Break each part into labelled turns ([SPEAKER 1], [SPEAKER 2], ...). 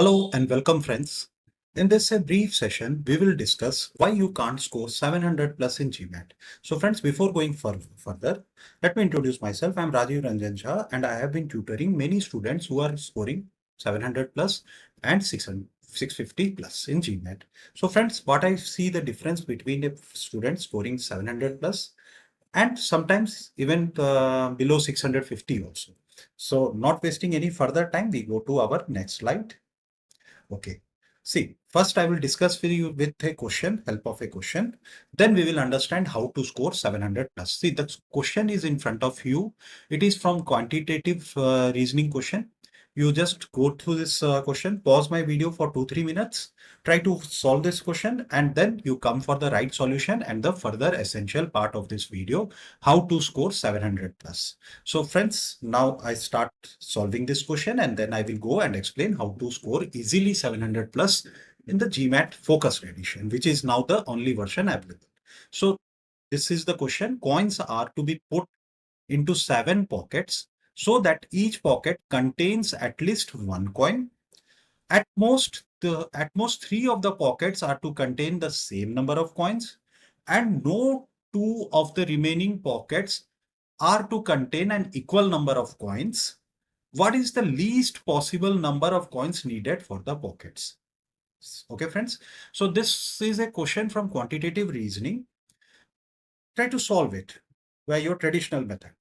[SPEAKER 1] Hello and welcome friends. In this brief session, we will discuss why you can't score 700 plus in GMAT. So friends, before going further, let me introduce myself. I'm Rajiv Ranjan Jha and I have been tutoring many students who are scoring 700 plus and 650 plus in GMAT. So friends, what I see the difference between a student scoring 700 plus and sometimes even below 650 also. So not wasting any further time, we go to our next slide. Okay. See, first I will discuss with you with a question, help of a question. Then we will understand how to score 700 plus. See, the question is in front of you. It is from quantitative reasoning question. You just go through this question, pause my video for 2-3 minutes, try to solve this question, and then you come for the right solution and the further essential part of this video, how to score 700 plus. So friends, now I start solving this question and then I will go and explain how to score easily 700 plus in the GMAT focused edition, which is now the only version available. So this is the question. Coins are to be put into 7 pockets so that each pocket contains at least one coin. At most 3 of the pockets are to contain the same number of coins, and no 2 of the remaining pockets are to contain an equal number of coins. What is the least possible number of coins needed for the pockets? Okay, friends. So this is a question from quantitative reasoning. Try to solve it by your traditional method.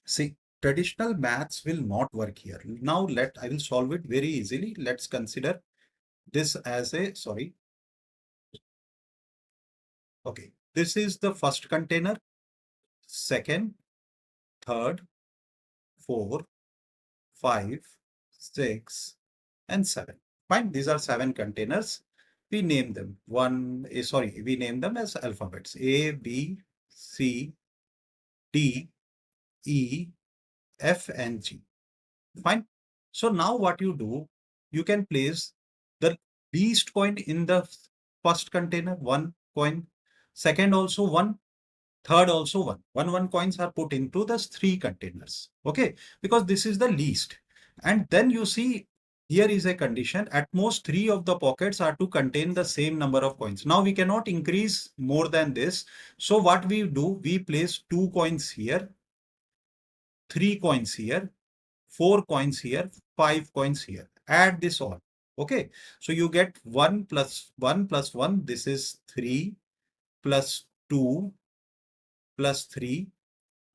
[SPEAKER 1] See, traditional maths will not work here. Now I will solve it very easily. Let's consider this as a, sorry. Okay, this is the first container, second, third, fourth, 5, 6, and 7. Fine, these are 7 containers. We name them we name them as alphabets A, B, C, D, E, F, and G. Fine. So now what you do, you can place the least coin in the first container, 1 coin, second also 1, third also 1. 1 coins are put into the 3 containers. Okay, because this is the least. And then you see here is a condition. At most 3 of the pockets are to contain the same number of coins. Now we cannot increase more than this. So what we do, we place 2 coins here, 3 coins here, 4 coins here, 5 coins here. Add this all. Okay, so you get 1 plus 1 plus 1. This is 3 plus 2 plus 3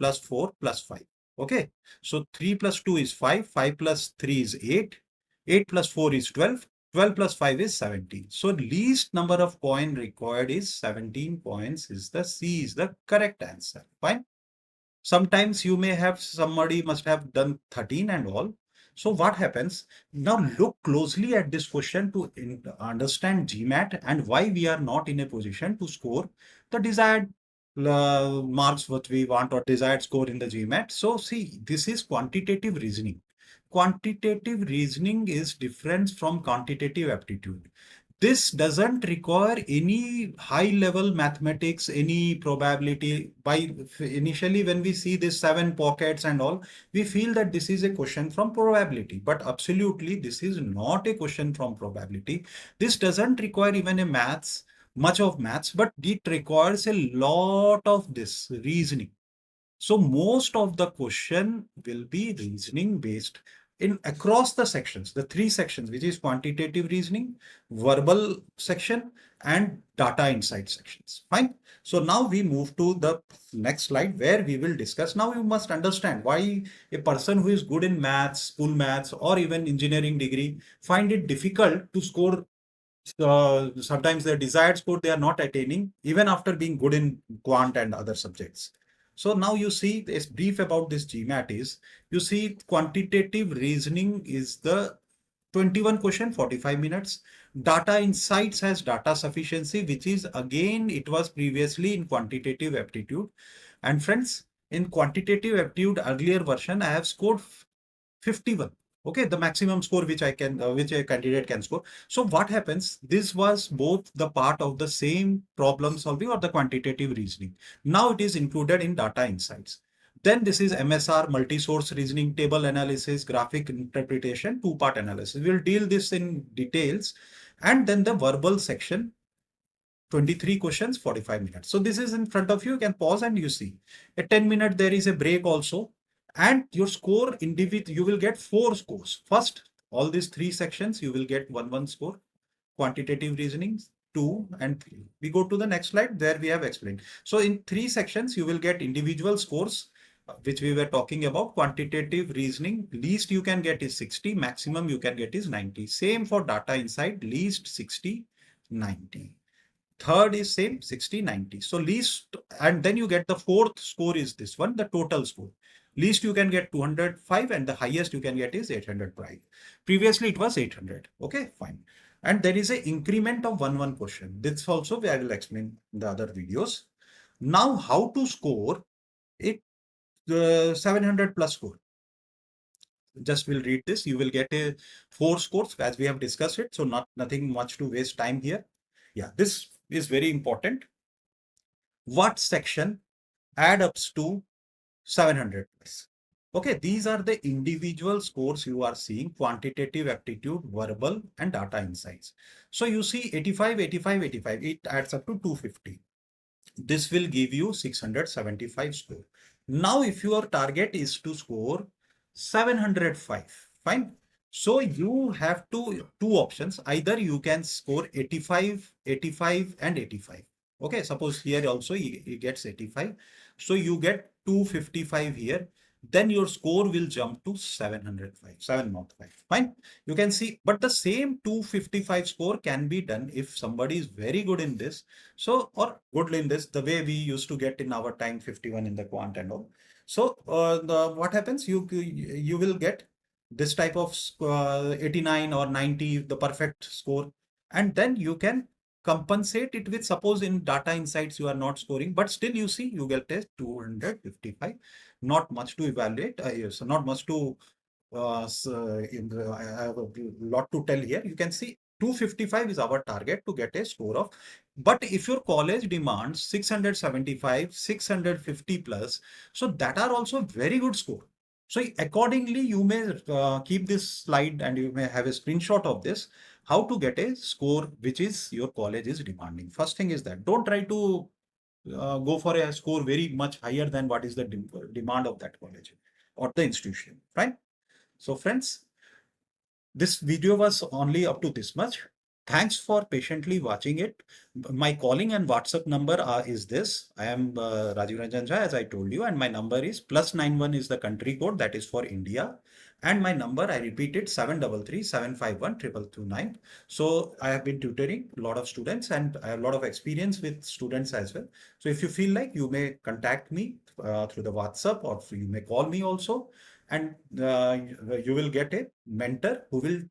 [SPEAKER 1] plus 4 plus 5. Okay, so 3 plus 2 is 5, 5 plus 3 is 8, 8 plus 4 is 12, 12 plus 5 is 17. So least number of coin required is 17 points. Is the C is the correct answer. Fine. Sometimes you may have somebody must have done 13 and all. So what happens? Now look closely at this question to understand GMAT and why we are not in a position to score the desired marks what we want or desired score in the GMAT. So see, this is quantitative reasoning. Quantitative reasoning is different from quantitative aptitude. This doesn't require any high level mathematics, any probability. By initially, when we see this 7 pockets and all, we feel that this is a question from probability, but absolutely this is not a question from probability. This doesn't require even a much of maths, but it requires a lot of this reasoning. So most of the question will be reasoning based in across the sections, the 3 sections, which is quantitative reasoning, verbal section, and data insight sections. Fine. So now we move to the next slide where we will discuss. Now you must understand why a person who is good in maths, school maths, or even engineering degree find it difficult to score. Sometimes their desired score they are not attaining even after being good in quant and other subjects. So now you see this brief about this GMAT is, you see quantitative reasoning is the 21 question, 45 minutes. Data insights has data sufficiency, which is again, it was previously in quantitative aptitude. And friends, in quantitative aptitude earlier version, I have scored 51. Okay, the maximum score which I can, which a candidate can score. So what happens? This was both the part of the same problem solving or the quantitative reasoning. Now it is included in data insights. Then this is MSR, multi-source reasoning, table analysis, graphic interpretation, two-part analysis. We'll deal this in details. And then the verbal section, 23 questions, 45 minutes. So this is in front of you. You can pause and you see. At 10 minutes, there is a break also. And your score individual, you will get 4 scores. First, all these 3 sections, you will get 1 score. Quantitative reasoning, 2 and 3. We go to the next slide. There we have explained. So in 3 sections, you will get individual scores, which we were talking about. Quantitative reasoning, least you can get is 60, maximum you can get is 90. Same for data insight, least 60, 90. Third is same, 60, 90. So least, and then you get the fourth score is this one, the total score. Least you can get 205 and the highest you can get is 805. Previously it was 800. Okay, fine. And there is an increment of one question. This also I will explain in the other videos. Now how to score it, 700 plus score. Just will read this. You will get a 4 scores as we have discussed it. So nothing much to waste time here. Yeah, this is very important. What section add ups to 700 plus? Okay, these are the individual scores you are seeing: quantitative aptitude, verbal, and data insights. So you see 85, 85, 85, it adds up to 250. This will give you 675 score. Now, if your target is to score 705, fine. So you have two options. Either you can score 85, 85, and 85. Okay, suppose here also he gets 85. So you get 255 here. Then your score will jump to 705, 705. Fine. You can see, but the same 255 score can be done if somebody is very good in this. So, or good in this, the way we used to get in our time 51 in the quant and all. So, what happens? You will get this type of 89 or 90, the perfect score, and then you can compensate it with, suppose in data insights you are not scoring, but still you see you get a 255. Not much to evaluate. Yes, not much to I have a lot to tell here. You can see 255 is our target to get a score of. But if your college demands 675, 650 plus, so that are also very good score. So accordingly, you may keep this slide and you may have a screenshot of this, how to get a score which is your college is demanding. First thing is that don't try to go for a score very much higher than what is the demand of that college or the institution, right? So friends, this video was only up to this much. Thanks for patiently watching it. My calling and WhatsApp number is this. I am Rajiv Ranjan Jha, as I told you, and my number is +91 is the country code, that is for India. And my number, I repeat it, 733-751-2229. So I have been tutoring a lot of students and I have a lot of experience with students as well. So if you feel like, you may contact me through the WhatsApp, or you may call me also, and you will get a mentor who will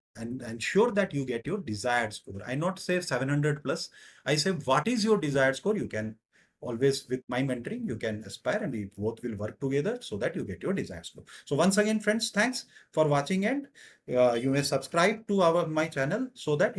[SPEAKER 1] ensure that you get your desired score. I not say 700 plus. I say what is your desired score. You can always, with my mentoring, you can aspire and we both will work together so that you get your desired score. So once again, friends, thanks for watching, and you may subscribe to my channel so that you